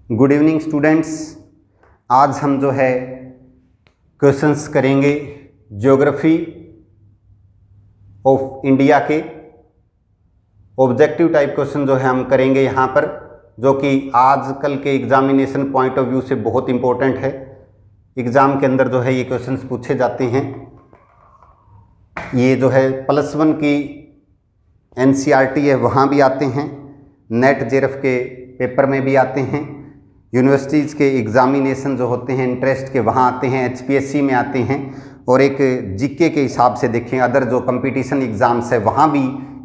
Good evening students. आज हम जो है क्वेश्चंस करेंगे ज्योग्राफी ऑफ इंडिया के ऑब्जेक्टिव टाइप क्वेश्चन जो है हम करेंगे यहाँ पर, जो कि आजकल के एग्जामिनेशन पॉइंट ऑफ व्यू से बहुत इम्पोर्टेंट है। एग्ज़ाम के अंदर जो है ये क्वेश्चंस पूछे जाते हैं। ये जो है +1 की NCERT है वहाँ भी आते हैं, नेट JRF के पेपर में भी आते हैं, यूनिवर्सिटीज़ के एग्ज़ामिनेशन जो होते हैं इंटरेस्ट के वहाँ आते हैं, HPSC में आते हैं, और एक GK के हिसाब से देखें अदर जो कंपटीशन एग्ज़ाम्स है वहाँ भी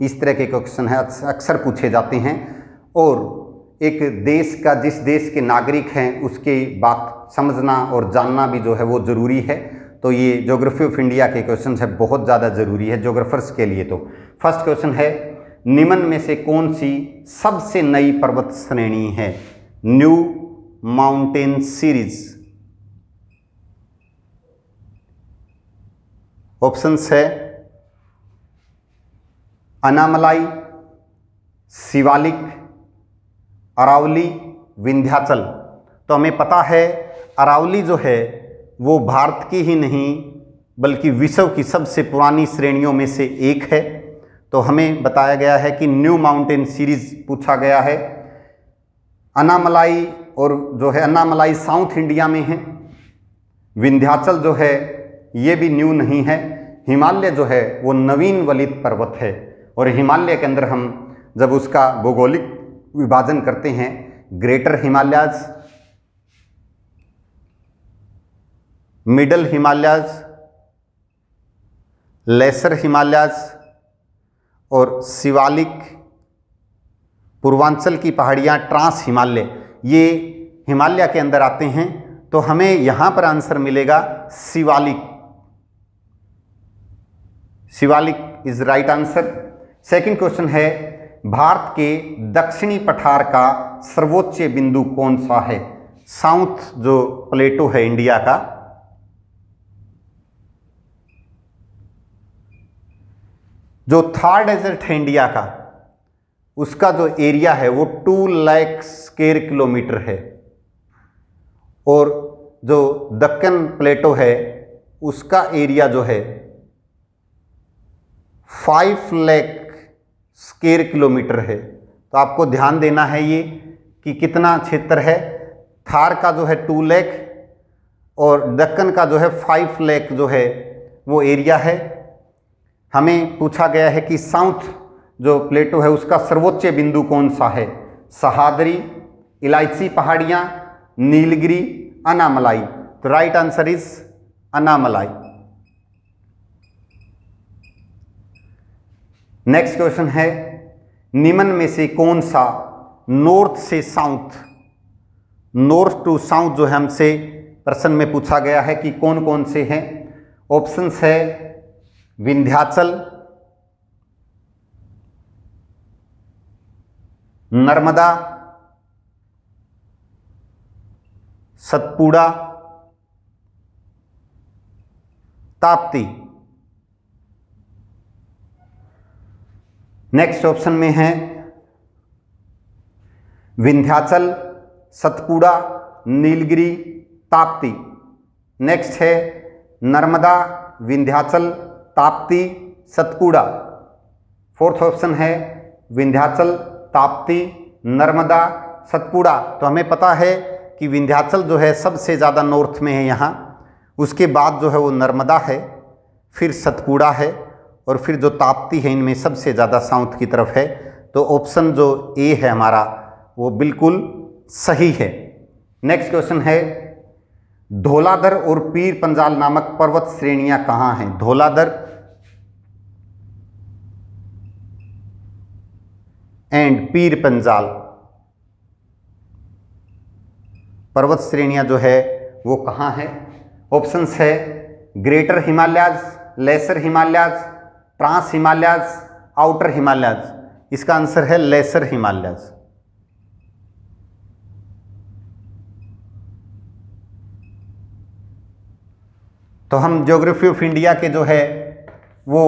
इस तरह के क्वेश्चन है अक्सर पूछे जाते हैं। और एक देश का, जिस देश के नागरिक हैं उसकी बात समझना और जानना भी जो है वो ज़रूरी है। तो ये ज्योग्राफी ऑफ इंडिया के क्वेश्चन है, बहुत ज़्यादा ज़रूरी है ज्योग्राफर्स के लिए। तो फर्स्ट क्वेश्चन है, निम्न में से कौन सी सबसे नई पर्वत श्रेणी है? New mountain series. ऑप्शंस है अनामलाई, शिवालिक, अरावली, विंध्याचल। तो हमें पता है अरावली जो है वो भारत की ही नहीं बल्कि विश्व की सबसे पुरानी श्रेणियों में से एक है। तो हमें बताया गया है कि न्यू माउंटेन सीरीज पूछा गया है। अनामलाई और जो है अनामलाई साउथ इंडिया में है। विंध्याचल जो है ये भी न्यू नहीं है। हिमालय जो है वो नवीन वलित पर्वत है, और हिमालय के अंदर हम जब उसका भौगोलिक विभाजन करते हैं, greater Himalayas, middle Himalayas, lesser Himalayas और शिवालिक, पूर्वांचल की पहाड़ियाँ, ट्रांस हिमालय, ये हिमालय के अंदर आते हैं। तो हमें यहाँ पर आंसर मिलेगा Shivalik. Shivalik is right answer. Second question है, भारत के दक्षिणी पठार का सर्वोच्च बिंदु कौन सा है? साउथ जो प्लेटो है इंडिया का, जो थार डेजर्ट है इंडिया का, उसका जो एरिया है वो 2 लाख स्क्वायर किलोमीटर है, और जो दक्कन प्लेटो है उसका एरिया जो है 5 लाख स्क्वायर किलोमीटर है। तो आपको ध्यान देना है ये कि कितना क्षेत्र है। थार का जो है 2 लाख और दक्कन का जो है 5 लाख जो है वो एरिया है। हमें पूछा गया है कि साउथ जो प्लेटो है उसका सर्वोच्च बिंदु कौन सा है? सहादरी, इलायची पहाड़ियाँ, नीलगिरी, अनामलाई। तो right answer is Anamalai. Next question है, निम्न में से कौन सा नॉर्थ से साउथ, नॉर्थ टू साउथ जो है हमसे प्रश्न में पूछा गया है कि कौन कौन से हैं। ऑप्शंस है विंध्याचल, नर्मदा, सतपुड़ा, ताप्ती। नेक्स्ट ऑप्शन में है विंध्याचल, सतपुड़ा, नीलगिरी, ताप्ती। नेक्स्ट है नर्मदा, विंध्याचल, ताप्ती, सतपुड़ा। फोर्थ ऑप्शन है विंध्याचल, ताप्ती, नर्मदा, सतपुड़ा। तो हमें पता है कि विंध्याचल जो है सबसे ज़्यादा नॉर्थ में है यहाँ, उसके बाद जो है वो नर्मदा है, फिर सतपुड़ा है, और फिर जो ताप्ती है इनमें सबसे ज़्यादा साउथ की तरफ है। तो ऑप्शन जो ए है हमारा वो बिल्कुल सही है। नेक्स्ट क्वेश्चन है, धौलाधर और पीर पंजाल नामक पर्वत श्रेणियाँ कहाँ हैं? धौलाधर एंड पीर पंजाल पर्वत श्रेणियां जो है वो कहाँ है? ऑप्शंस है greater Himalayas, lesser Himalayas, trans Himalayas, outer Himalayas. इसका आंसर है लेसर हिमालयाज। तो हम ज्योग्राफी ऑफ इंडिया के जो है वो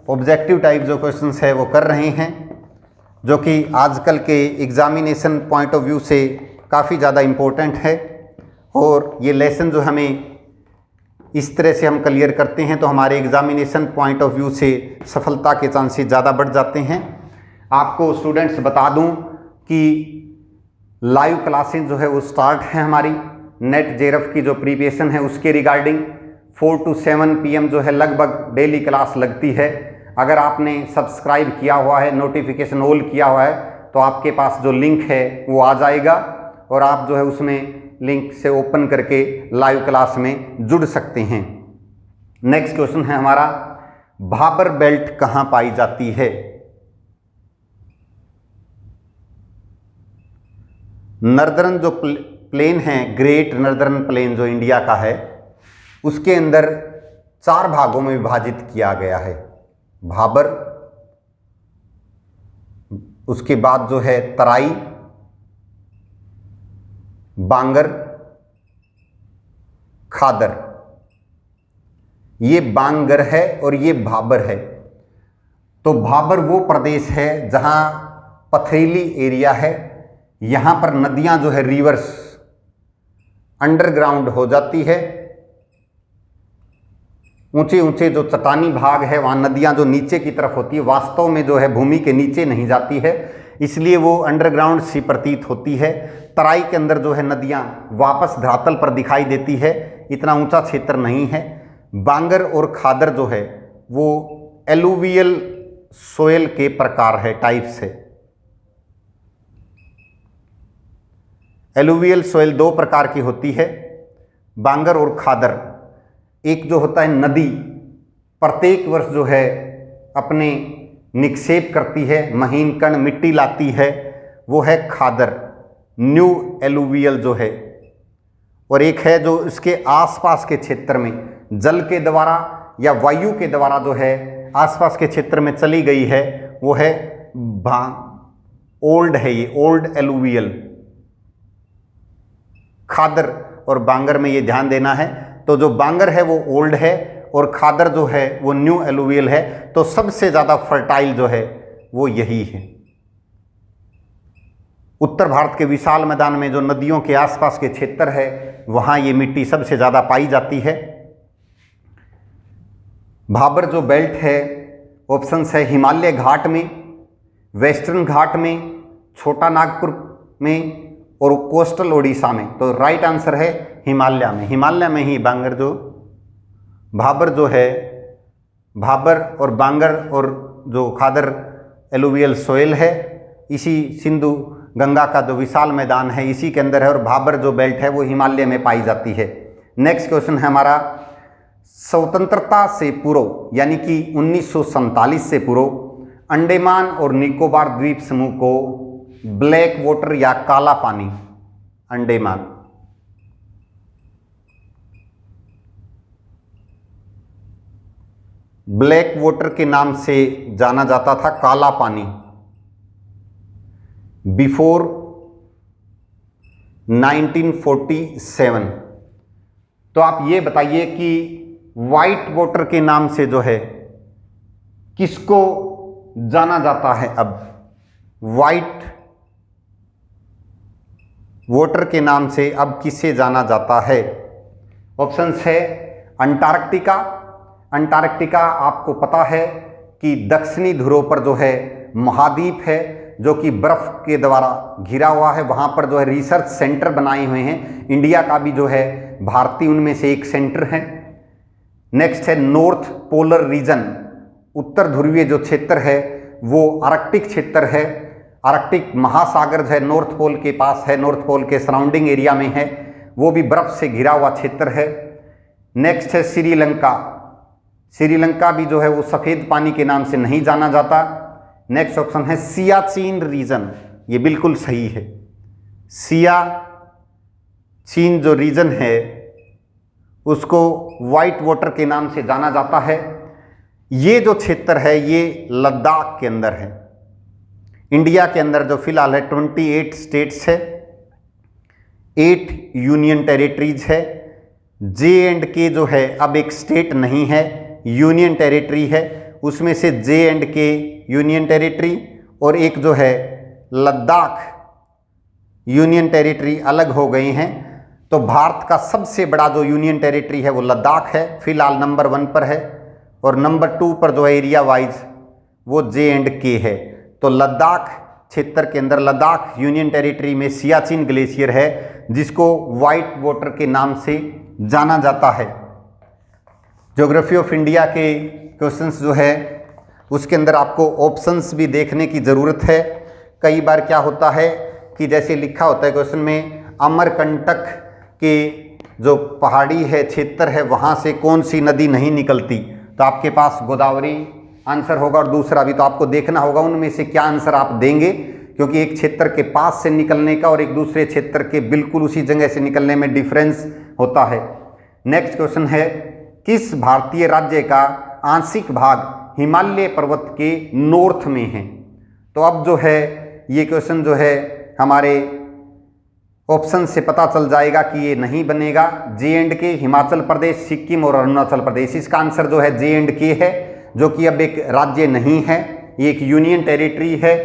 ऑब्जेक्टिव टाइप जो क्वेश्चंस है वो कर रहे हैं, जो कि आजकल के एग्जामिनेशन पॉइंट ऑफ व्यू से काफ़ी ज़्यादा इम्पोर्टेंट है और ये लेसन जो हमें इस तरह से हम क्लियर करते हैं तो हमारे एग्जामिनेशन पॉइंट ऑफ व्यू से सफलता के चांसेस ज़्यादा बढ़ जाते हैं। आपको स्टूडेंट्स बता दूं कि लाइव क्लासेस जो है वो स्टार्ट है हमारी नेट जेआरएफ की जो प्रिपरेशन है उसके रिगार्डिंग 4 to 7 PM जो है लगभग डेली क्लास लगती है। अगर आपने सब्सक्राइब किया हुआ है, नोटिफिकेशन ऑल किया हुआ है तो आपके पास जो लिंक है वो आ जाएगा और आप जो है उसमें लिंक से ओपन करके लाइव क्लास में जुड़ सकते हैं। नेक्स्ट क्वेश्चन है हमारा, भाबर बेल्ट कहाँ पाई जाती है? नर्दर्न जो प्लेन है, ग्रेट नर्दर्न प्लेन जो इंडिया का है, उसके अंदर 4 भागों में विभाजित किया गया है। भाबर, उसके बाद जो है तराई, बांगर, खादर। ये बांगर है और ये भाबर है। तो भाबर वो प्रदेश है जहां पथरीली एरिया है, यहां पर नदियां जो है रिवर्स अंडरग्राउंड हो जाती है। ऊंचे ऊंचे जो चट्टानी भाग है वहां नदियां जो नीचे की तरफ होती है वास्तव में जो है भूमि के नीचे नहीं जाती है, इसलिए वो अंडरग्राउंड सी प्रतीत होती है। तराई के अंदर जो है नदियां वापस धरातल पर दिखाई देती है, इतना ऊंचा क्षेत्र नहीं है। बांगर और खादर जो है वो एलुवियल सोयल के प्रकार है, टाइप्स है। एलुवियल सोयल 2 प्रकार की होती है, बांगर और खादर। एक जो होता है नदी प्रत्येक वर्ष जो है अपने निक्षेप करती है, महीन कण मिट्टी लाती है, वो है खादर, न्यू एलुवियल जो है। और एक है जो इसके आसपास के क्षेत्र में जल के द्वारा या वायु के द्वारा जो है आसपास के क्षेत्र में चली गई है, वो है ओल्ड है, ये ओल्ड एलुवियल। खादर और बांगर में ये ध्यान देना है। तो जो बांगर है वो ओल्ड है और खादर जो है वो न्यू एलुवियल है। तो सबसे ज़्यादा फर्टाइल जो है वो यही है। उत्तर भारत के विशाल मैदान में जो नदियों के आसपास के क्षेत्र है वहाँ ये मिट्टी सबसे ज़्यादा पाई जाती है। भाबर जो बेल्ट है, ऑप्शंस है हिमालय घाट में, वेस्टर्न घाट में, छोटा नागपुर में और कोस्टल ओडिशा में। तो राइट आंसर है हिमालय में। हिमालय में ही बांगर जो भाबर जो है, भाबर और बांगर और जो खादर एलुवियल सोयल है, इसी सिंधु गंगा का जो विशाल मैदान है इसी के अंदर है। और भाबर जो बेल्ट है वो हिमालय में पाई जाती है। नेक्स्ट क्वेश्चन है हमारा, स्वतंत्रता से पूर्व यानी कि 1947 से पूर्व अंडमान और निकोबार द्वीप समूह को ब्लैक वाटर या काला पानी, अंडमान, ब्लैक वाटर के नाम से जाना जाता था, काला पानी, बिफोर 1947। तो आप ये बताइए कि वाइट वाटर के नाम से जो है किसको जाना जाता है? अब वाइट वाटर के नाम से अब किसे जाना जाता है? ऑप्शंस है अंटार्कटिका। अंटार्कटिका आपको पता है कि दक्षिणी ध्रुव पर जो है महाद्वीप है जो कि बर्फ के द्वारा घिरा हुआ है। वहाँ पर जो है रिसर्च सेंटर बनाए हुए हैं। इंडिया का भी जो है भारतीय उनमें से एक सेंटर है। नेक्स्ट है नॉर्थ पोलर रीजन, उत्तर ध्रुवीय जो क्षेत्र है वो आर्कटिक क्षेत्र है। आर्कटिक महासागर जो है नॉर्थ पोल के पास है, नॉर्थ पोल के सराउंडिंग एरिया में है, वो भी बर्फ से घिरा हुआ क्षेत्र है। नेक्स्ट है श्रीलंका। श्रीलंका भी जो है वो सफ़ेद पानी के नाम से नहीं जाना जाता। नेक्स्ट ऑप्शन है सियाचिन रीजन, ये बिल्कुल सही है। सियाचिन जो रीजन है उसको वाइट वाटर के नाम से जाना जाता है। ये जो क्षेत्र है ये लद्दाख के अंदर है। इंडिया के अंदर जो फिलहाल है 28 स्टेट्स है, 8 यूनियन टेरिटरीज है। J&K जो है अब एक स्टेट नहीं है, यूनियन टेरिटरी है। उसमें से J&K यूनियन टेरिटरी और एक जो है लद्दाख यूनियन टेरिटरी अलग हो गई हैं। तो भारत का सबसे बड़ा जो यूनियन टेरिटरी है वो लद्दाख है, फिलहाल नंबर 1 पर है, और नंबर 2 पर जो है एरिया वाइज वो J&K है। तो लद्दाख क्षेत्र के अंदर लद्दाख यूनियन टेरिटरी में सियाचिन ग्लेशियर है, जिसको वाइट वाटर के नाम से जाना जाता है। ज्योग्राफी ऑफ इंडिया के क्वेश्चंस जो है उसके अंदर आपको ऑप्शंस भी देखने की ज़रूरत है। कई बार क्या होता है कि जैसे लिखा होता है क्वेश्चन में, अमरकंटक के जो पहाड़ी है क्षेत्र है वहाँ से कौन सी नदी नहीं निकलती, तो आपके पास गोदावरी आंसर होगा, और दूसरा भी। तो आपको देखना होगा उनमें से क्या आंसर आप देंगे, क्योंकि एक क्षेत्र के पास से निकलने का और एक दूसरे क्षेत्र के बिल्कुल उसी जगह से निकलने में डिफरेंस होता है। नेक्स्ट क्वेश्चन है, किस भारतीय राज्य का आंशिक भाग हिमालय पर्वत के नॉर्थ में है? तो अब जो है ये क्वेश्चन जो है हमारे ऑप्शन से पता चल जाएगा कि ये नहीं बनेगा। J&K, हिमाचल प्रदेश, सिक्किम और अरुणाचल प्रदेश। इसका आंसर जो है J&K है, जो कि अब एक राज्य नहीं है, ये एक यूनियन टेरिटरी है।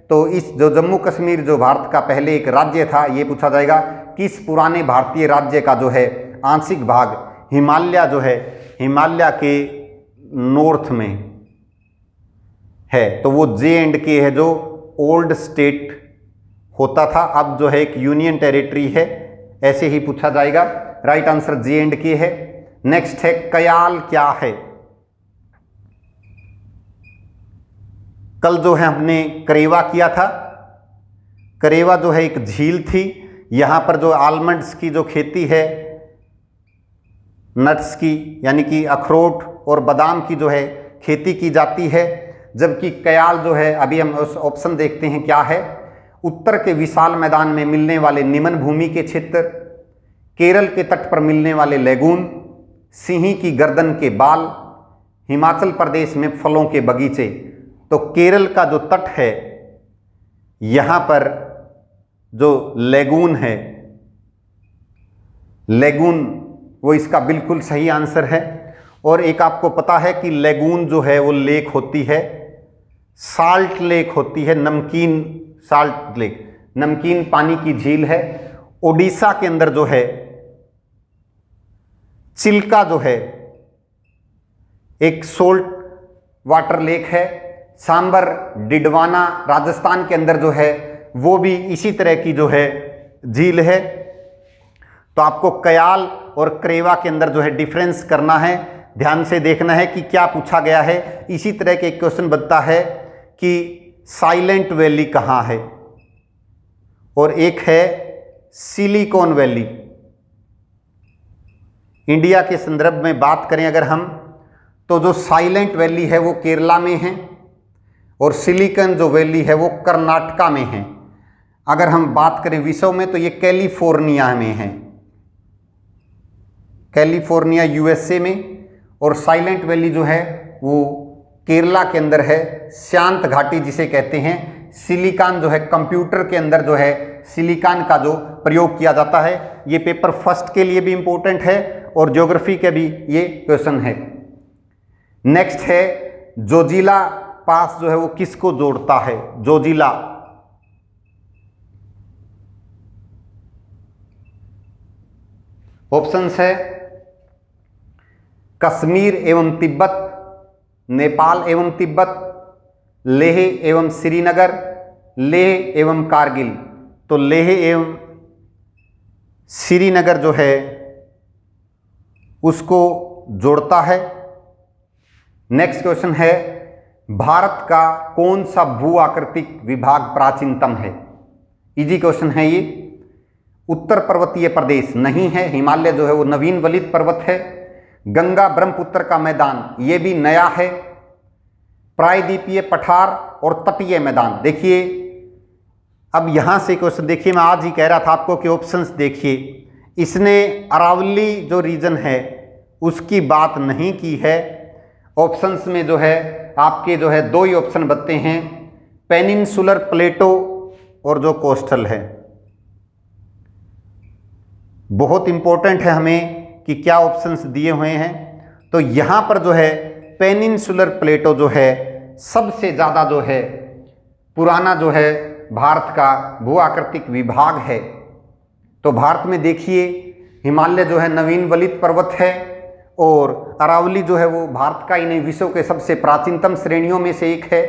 तो इस जो जम्मू कश्मीर जो भारत का पहले एक राज्य था, ये पूछा जाएगा किस पुराने भारतीय राज्य का जो है आंशिक भाग हिमालय जो है हिमालय के नॉर्थ में है? तो वो J&K है, जो ओल्ड स्टेट होता था, अब जो है एक यूनियन टेरिटरी है, ऐसे ही पूछा जाएगा। राइट आंसर J&K है। नेक्स्ट है, कयाल क्या है? कल जो है हमने करेवा किया था। करेवा जो है एक झील थी, यहाँ पर जो आलमंड्स की जो खेती है, नट्स की यानी कि अखरोट और बादाम की जो है खेती की जाती है। जबकि कयाल जो है, अभी हम उस ऑप्शन देखते हैं क्या है। उत्तर के विशाल मैदान में मिलने वाले निमन भूमि के क्षेत्र, केरल के तट पर मिलने वाले लेगून, सिंही की गर्दन के बाल, हिमाचल प्रदेश में फलों के बगीचे। तो केरल का जो तट है, यहाँ पर जो लेगून है, लेगून वो इसका बिल्कुल सही आंसर है। और एक आपको पता है कि लेगून जो है वो लेक होती है, साल्ट लेक होती है, नमकीन साल्ट लेक, नमकीन पानी की झील है। ओडिशा के अंदर जो है चिल्का जो है एक सोल्ट वाटर लेक है। सांबर डिडवाना राजस्थान के अंदर जो है वो भी इसी तरह की जो है झील है। तो आपको कयाल और करेवा के अंदर जो है डिफरेंस करना है, ध्यान से देखना है कि क्या पूछा गया है। इसी तरह के एक क्वेश्चन बनता है कि साइलेंट वैली कहाँ है, और एक है सिलिकॉन वैली। इंडिया के संदर्भ में बात करें अगर हम, तो जो साइलेंट वैली है वो केरला में है, और सिलिकॉन जो वैली है वो कर्नाटका में है। अगर हम बात करें विश्व में, तो ये कैलिफोर्निया में है, कैलिफोर्निया USA में। और साइलेंट वैली जो है वो केरला के अंदर है, शांत घाटी जिसे कहते हैं। सिलिकॉन जो है कंप्यूटर के अंदर जो है सिलिकॉन का जो प्रयोग किया जाता है। ये पेपर फर्स्ट के लिए भी इंपॉर्टेंट है और ज्योग्राफी के भी ये क्वेश्चन है। नेक्स्ट है, जोजिला पास जो है वो किसको जोड़ता है? जोजिला ऑप्शंस है कश्मीर एवं तिब्बत, नेपाल एवं तिब्बत, लेह एवं श्रीनगर, लेह एवं कारगिल। तो लेह एवं श्रीनगर जो है उसको जोड़ता है। नेक्स्ट क्वेश्चन है, भारत का कौन सा भू आकृतिक विभाग प्राचीनतम है? इजी क्वेश्चन है ये। उत्तर पर्वतीय प्रदेश नहीं है, हिमालय जो है वो नवीन वलित पर्वत है। गंगा ब्रह्मपुत्र का मैदान ये भी नया है। प्रायद्वीपीय पठार और तटीय मैदान। देखिए अब यहां से क्वेश्चन देखिए, मैं आज ही कह रहा था आपको कि ऑप्शंस देखिए, इसने अरावली जो रीजन है उसकी बात नहीं की है। ऑप्शंस में जो है आपके जो है दो ही ऑप्शन बनते हैं, पेनिनसुलर प्लेटो और जो कोस्टल है। बहुत इंपॉर्टेंट है हमें कि क्या ऑप्शंस दिए हुए हैं। तो यहाँ पर जो है पेनिनसुलर प्लेटो जो है सबसे ज़्यादा जो है पुराना जो है भारत का भू आकृतिक विभाग है। तो भारत में देखिए हिमालय जो है नवीन वलित पर्वत है और अरावली जो है वो भारत का ही नहीं विश्व के सबसे प्राचीनतम श्रेणियों में से एक है।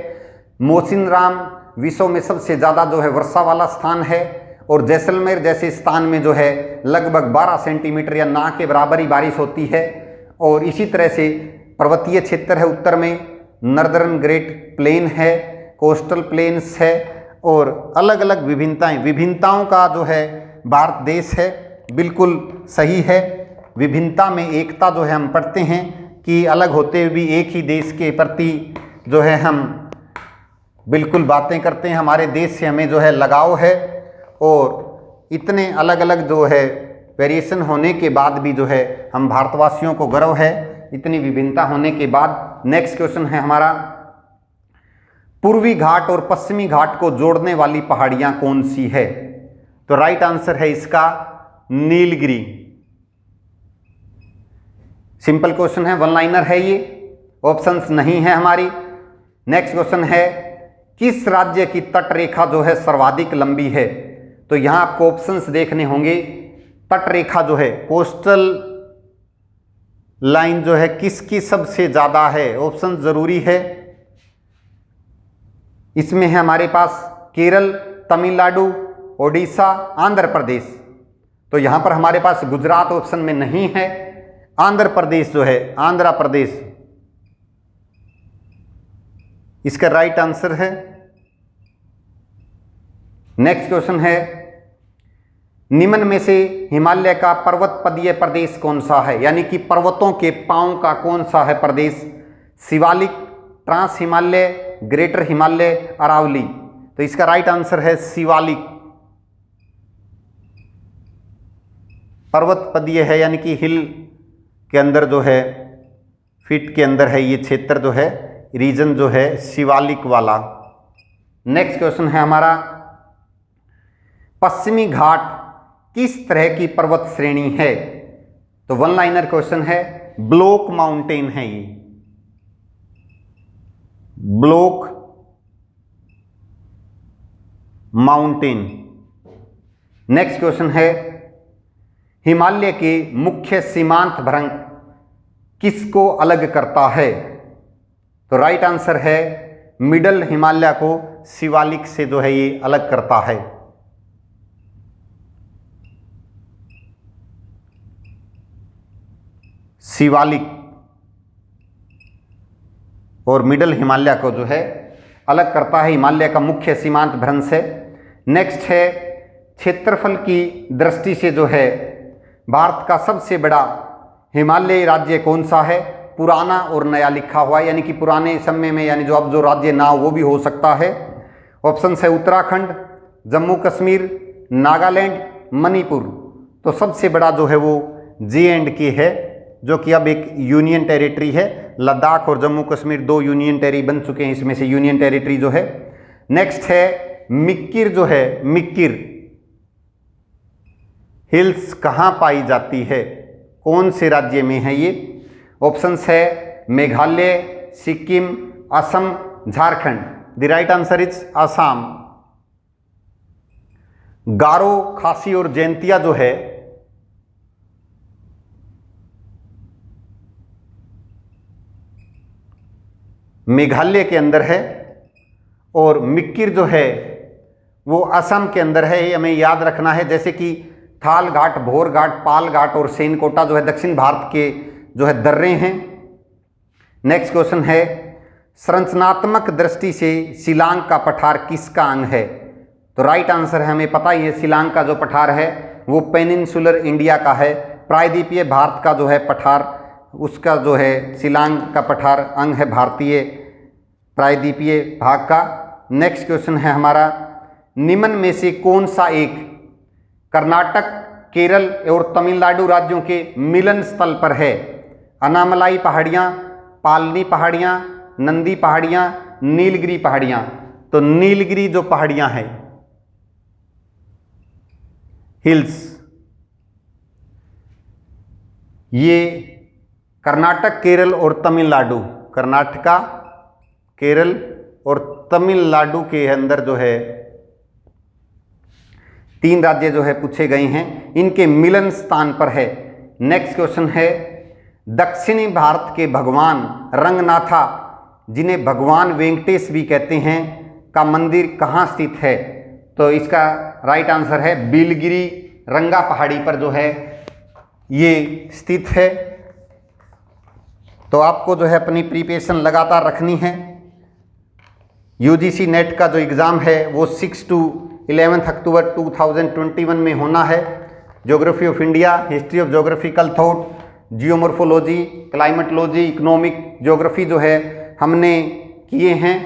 मोसिनराम विश्व में सबसे ज़्यादा जो है वर्षा वाला स्थान है और जैसलमेर जैसे स्थान में जो है लगभग 12 सेंटीमीटर या ना के बराबर ही बारिश होती है। और इसी तरह से पर्वतीय क्षेत्र है, उत्तर में नॉर्दर्न ग्रेट प्लेन है, कोस्टल प्लेन्स है और अलग अलग विभिन्नताओं का जो है भारत देश है। बिल्कुल सही है, विभिन्नता में एकता जो है हम पढ़ते हैं कि अलग होते हुए भी एक ही देश के प्रति जो है हम बिल्कुल बातें करते हैं। हमारे देश से हमें जो है लगाव है और इतने अलग अलग जो है वेरिएशन होने के बाद भी जो है हम भारतवासियों को गर्व है इतनी विभिन्नता होने के बाद। नेक्स्ट क्वेश्चन है हमारा, पूर्वी घाट और पश्चिमी घाट को जोड़ने वाली पहाड़ियां कौन सी है? तो राइट आंसर है इसका नीलगिरी। सिंपल क्वेश्चन है, वन लाइनर है ये, ऑप्शंस नहीं है हमारी। नेक्स्ट क्वेश्चन है, किस राज्य की तट रेखा जो है सर्वाधिक लंबी है? तो यहां आपको ऑप्शंस देखने होंगे। तट रेखा जो है कोस्टल लाइन जो है किसकी सबसे ज्यादा है? ऑप्शन जरूरी है। इसमें है हमारे पास केरल, तमिलनाडु, ओडिशा, आंध्र प्रदेश। तो यहां पर हमारे पास गुजरात ऑप्शन में नहीं है, आंध्र प्रदेश जो है, आंध्र प्रदेश इसका राइट आंसर है। नेक्स्ट क्वेश्चन है, निम्न में से हिमालय का पर्वत पदीय प्रदेश कौन सा है? यानी कि पर्वतों के पांव का कौन सा है प्रदेश? Shivalik, trans Himalaya, greater Himalaya, Aravalli. तो इसका राइट आंसर है शिवालिक। पर्वत पदीय है यानी कि हिल के अंदर जो है फीट के अंदर है ये क्षेत्र जो है रीजन जो है शिवालिक वाला। नेक्स्ट क्वेश्चन है हमारा, पश्चिमी घाट किस तरह की पर्वत श्रेणी है? तो वन लाइनर क्वेश्चन है, ब्लॉक माउंटेन है ये, ब्लॉक माउंटेन। नेक्स्ट क्वेश्चन है, हिमालय के मुख्य सीमांत भ्रंग किसको अलग करता है? तो राइट आंसर है मिडल हिमालय को शिवालिक से जो है ये अलग करता है। शिवालिक और मिडल हिमालय को जो है अलग करता है, हिमालय का मुख्य सीमांत भ्रंश है। नेक्स्ट है, क्षेत्रफल की दृष्टि से जो है भारत का सबसे बड़ा हिमालयी राज्य कौन सा है? पुराना और नया लिखा हुआ है, यानी कि पुराने समय में यानी जो अब जो राज्य ना हो वो भी हो सकता है। ऑप्शन है उत्तराखंड, जम्मू कश्मीर, नागालैंड, मणिपुर। तो सबसे बड़ा जो है वो J&K है जो कि अब एक यूनियन टेरिटरी है। लद्दाख और जम्मू कश्मीर दो यूनियन टेरिटरी बन चुके हैं, इसमें से यूनियन टेरिटरी जो है। नेक्स्ट है मिक्किर जो है, मिक्किर हिल्स कहाँ पाई जाती है? कौन से राज्य में है ये? ऑप्शंस है Meghalaya, Sikkim, Assam, Jharkhand. The right answer is Assam. Garo, Khasi और जैंतिया जो है मेघालय के अंदर है और मिक्किर जो है वो असम के अंदर है। ये हमें याद रखना है। जैसे कि थाल घाट, भोर घाट, पाल घाट और सेनकोटा जो है दक्षिण भारत के जो है दर्रे हैं। नेक्स्ट क्वेश्चन है, संरचनात्मक दृष्टि से शिलांग का पठार किसका अंग है? तो राइट आंसर है, हमें पता ही है शिलांग का जो पठार है वो पेनिनसुलर इंडिया का है, प्रायद्वीपीय भारत का जो है पठार, उसका जो है शिलांग का पठार अंग है भारतीय प्रायद्वीपीय भाग का। नेक्स्ट क्वेश्चन है हमारा, निम्न में से कौन सा एक कर्नाटक, केरल और तमिलनाडु राज्यों के मिलन स्थल पर है? अनामलाई पहाड़ियाँ, पालनी पहाड़ियाँ, नंदी पहाड़ियाँ, नीलगिरी पहाड़ियाँ। तो नीलगिरी जो पहाड़ियाँ हैं हिल्स, ये कर्नाटक, केरल और तमिलनाडु, कर्नाटका, केरल और तमिलनाडु के अंदर जो है 3 राज्य जो है पूछे गए हैं, इनके मिलन स्थान पर है। नेक्स्ट क्वेश्चन है, दक्षिणी भारत के भगवान रंगनाथा, जिन्हें भगवान वेंकटेश भी कहते हैं, का मंदिर कहाँ स्थित है? तो इसका राइट आंसर है बिलगिरी रंगा पहाड़ी पर जो है ये स्थित है। तो आपको जो है अपनी प्रिपरेशन लगातार रखनी है। यूजीसी नेट का जो एग्ज़ाम है वो 6 to 11 अक्टूबर 2021 में होना है। Geography of India, history of geographical thought, geomorphology, climatology, economic geography जो है हमने किए हैं।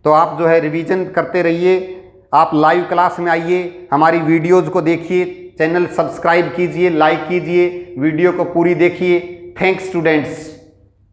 तो आप जो है रिवीजन करते रहिए, आप लाइव क्लास में आइए, हमारी वीडियोज़ को देखिए, चैनल सब्सक्राइब कीजिए, लाइक कीजिए, वीडियो को पूरी देखिए। Thanks students.